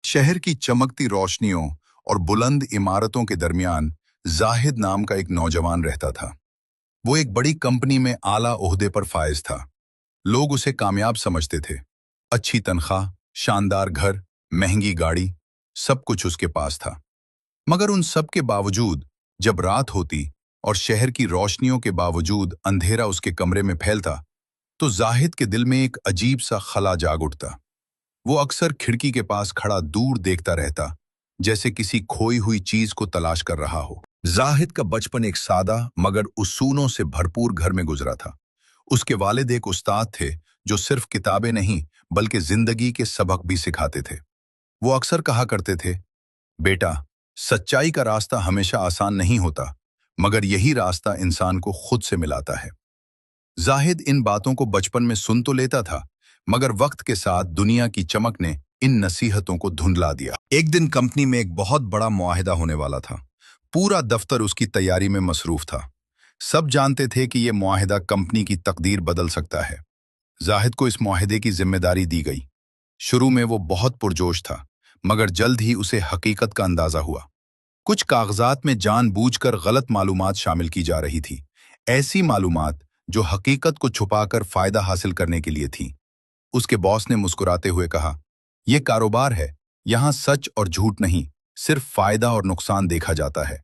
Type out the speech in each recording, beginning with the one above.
शहर की चमकती रोशनियों और बुलंद इमारतों के दरमियान जाहिद नाम का एक नौजवान रहता था। वो एक बड़ी कंपनी में आला ओहदे पर फाइज था। लोग उसे कामयाब समझते थे। अच्छी तनख्वाह, शानदार घर, महंगी गाड़ी, सब कुछ उसके पास था। मगर उन सब के बावजूद जब रात होती और शहर की रोशनियों के बावजूद अंधेरा उसके कमरे में फैलता, तो जाहिद के दिल में एक अजीब सा खला जाग उठता। वो अक्सर खिड़की के पास खड़ा दूर देखता रहता, जैसे किसी खोई हुई चीज को तलाश कर रहा हो। जाहिद का बचपन एक सादा मगर उसूलों से भरपूर घर में गुजरा था। उसके वालिद एक उस्ताद थे जो सिर्फ किताबें नहीं बल्कि जिंदगी के सबक भी सिखाते थे। वो अक्सर कहा करते थे, बेटा, सच्चाई का रास्ता हमेशा आसान नहीं होता, मगर यही रास्ता इंसान को खुद से मिलाता है। जाहिद इन बातों को बचपन में सुन तो लेता था, मगर वक्त के साथ दुनिया की चमक ने इन नसीहतों को धुंधला दिया। एक दिन कंपनी में एक बहुत बड़ा मुआहिदा होने वाला था। पूरा दफ्तर उसकी तैयारी में मसरूफ था। सब जानते थे कि यह मुआहिदा कंपनी की तकदीर बदल सकता है। जाहिद को इस मुआहिदे की जिम्मेदारी दी गई। शुरू में वो बहुत पुरजोश था, मगर जल्द ही उसे हकीकत का अंदाजा हुआ। कुछ कागजात में जानबूझकर गलत मालूमात शामिल की जा रही थी, ऐसी मालूमात जो हकीकत को छुपाकर फायदा हासिल करने के लिए थी। उसके बॉस ने मुस्कुराते हुए कहा, यह कारोबार है, यहां सच और झूठ नहीं, सिर्फ फायदा और नुकसान देखा जाता है।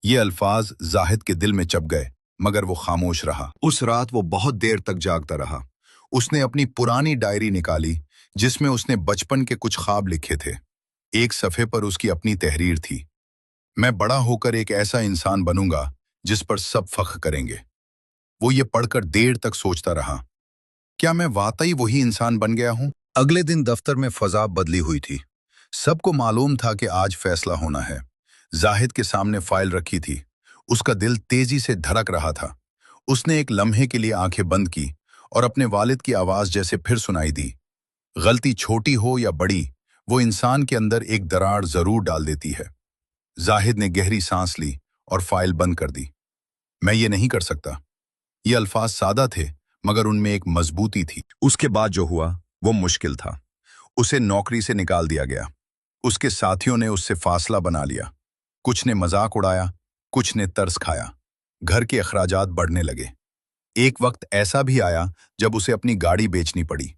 ये अल्फाज जाहिद के दिल में चप गए, मगर वो खामोश रहा। उस रात वो बहुत देर तक जागता रहा। उसने अपनी पुरानी डायरी निकाली, जिसमें उसने बचपन के कुछ ख्वाब लिखे थे। एक सफ़े पर उसकी अपनी तहरीर थी, मैं बड़ा होकर एक ऐसा इंसान बनूंगा जिस पर सब फख्र करेंगे। वो ये पढ़कर देर तक सोचता रहा, क्या मैं वाकई वही इंसान बन गया हूं? अगले दिन दफ्तर में फजा बदली हुई थी। सबको मालूम था कि आज फैसला होना है। जाहिद के सामने फाइल रखी थी। उसका दिल तेजी से धड़क रहा था। उसने एक लम्हे के लिए आंखें बंद की और अपने वालिद की आवाज जैसे फिर सुनाई दी, गलती छोटी हो या बड़ी, वो इंसान के अंदर एक दरार जरूर डाल देती है। जाहिद ने गहरी सांस ली और फाइल बंद कर दी। मैं ये नहीं कर सकता। ये अल्फाज सादा थे, मगर उनमें एक मजबूती थी। उसके बाद जो हुआ वो मुश्किल था। उसे नौकरी से निकाल दिया गया। उसके साथियों ने उससे फासला बना लिया। कुछ ने मजाक उड़ाया, कुछ ने तरस खाया। घर के अखराजात बढ़ने लगे। एक वक्त ऐसा भी आया जब उसे अपनी गाड़ी बेचनी पड़ी,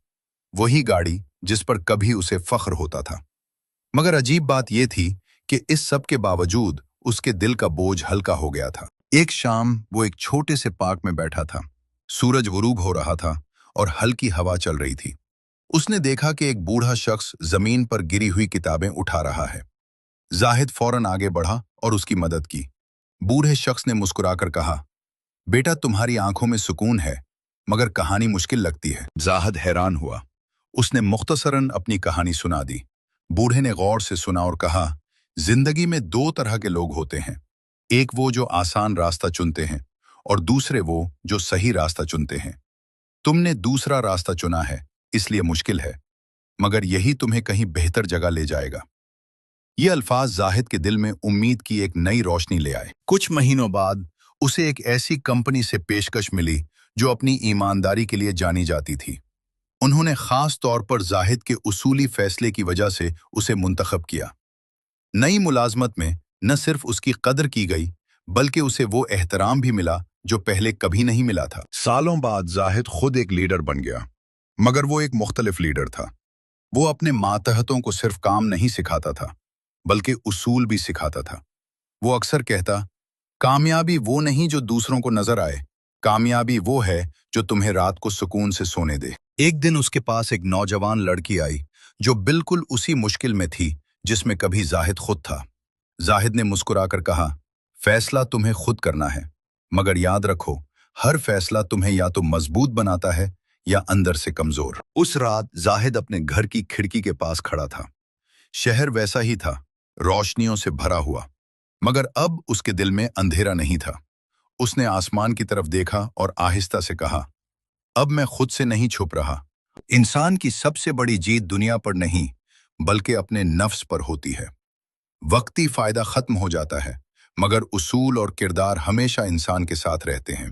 वही गाड़ी जिस पर कभी उसे फख्र होता था। मगर अजीब बात यह थी कि इस सब के बावजूद उसके दिल का बोझ हल्का हो गया था। एक शाम वो एक छोटे से पार्क में बैठा था। सूरज गुरूब हो रहा था और हल्की हवा चल रही थी। उसने देखा कि एक बूढ़ा शख्स जमीन पर गिरी हुई किताबें उठा रहा है। जाहिद फौरन आगे बढ़ा और उसकी मदद की। बूढ़े शख्स ने मुस्कुराकर कहा, बेटा, तुम्हारी आंखों में सुकून है, मगर कहानी मुश्किल लगती है। जाहिद हैरान हुआ। उसने मुख्तसरन अपनी कहानी सुना दी। बूढ़े ने गौर से सुना और कहा, जिंदगी में दो तरह के लोग होते हैं, एक वो जो आसान रास्ता चुनते हैं और दूसरे वो जो सही रास्ता चुनते हैं। तुमने दूसरा रास्ता चुना है, इसलिए मुश्किल है, मगर यही तुम्हें कहीं बेहतर जगह ले जाएगा। ये अल्फाज जाहिद के दिल में उम्मीद की एक नई रोशनी ले आए। कुछ महीनों बाद उसे एक ऐसी कंपनी से पेशकश मिली जो अपनी ईमानदारी के लिए जानी जाती थी। उन्होंने खास तौर पर जाहिद के उसूली फैसले की वजह से उसे मुंतखब किया। नई मुलाजमत में न सिर्फ उसकी कदर की गई, बल्कि उसे वो एहतराम भी मिला जो पहले कभी नहीं मिला था। सालों बाद जाहिद खुद एक लीडर बन गया, मगर वो एक मुख्तलिफ लीडर था। वो अपने मातहतों को सिर्फ काम नहीं सिखाता था, बल्कि उसूल भी सिखाता था। वो अक्सर कहता, कामयाबी वो नहीं जो दूसरों को नजर आए, कामयाबी वो है जो तुम्हें रात को सुकून से सोने दे। एक दिन उसके पास एक नौजवान लड़की आई जो बिल्कुल उसी मुश्किल में थी जिसमें कभी जाहिद खुद था। जाहिद ने मुस्कुराकर कहा, फैसला तुम्हें खुद करना है, मगर याद रखो, हर फैसला तुम्हें या तो मजबूत बनाता है या अंदर से कमजोर। उस रात जाहिद अपने घर की खिड़की के पास खड़ा था। शहर वैसा ही था, रोशनियों से भरा हुआ, मगर अब उसके दिल में अंधेरा नहीं था। उसने आसमान की तरफ देखा और आहिस्ता से कहा, अब मैं खुद से नहीं छुप रहा। इंसान की सबसे बड़ी जीत दुनिया पर नहीं, बल्कि अपने नफ्स पर होती है। वक्ती फायदा खत्म हो जाता है, मगर उसूल और किरदार हमेशा इंसान के साथ रहते हैं।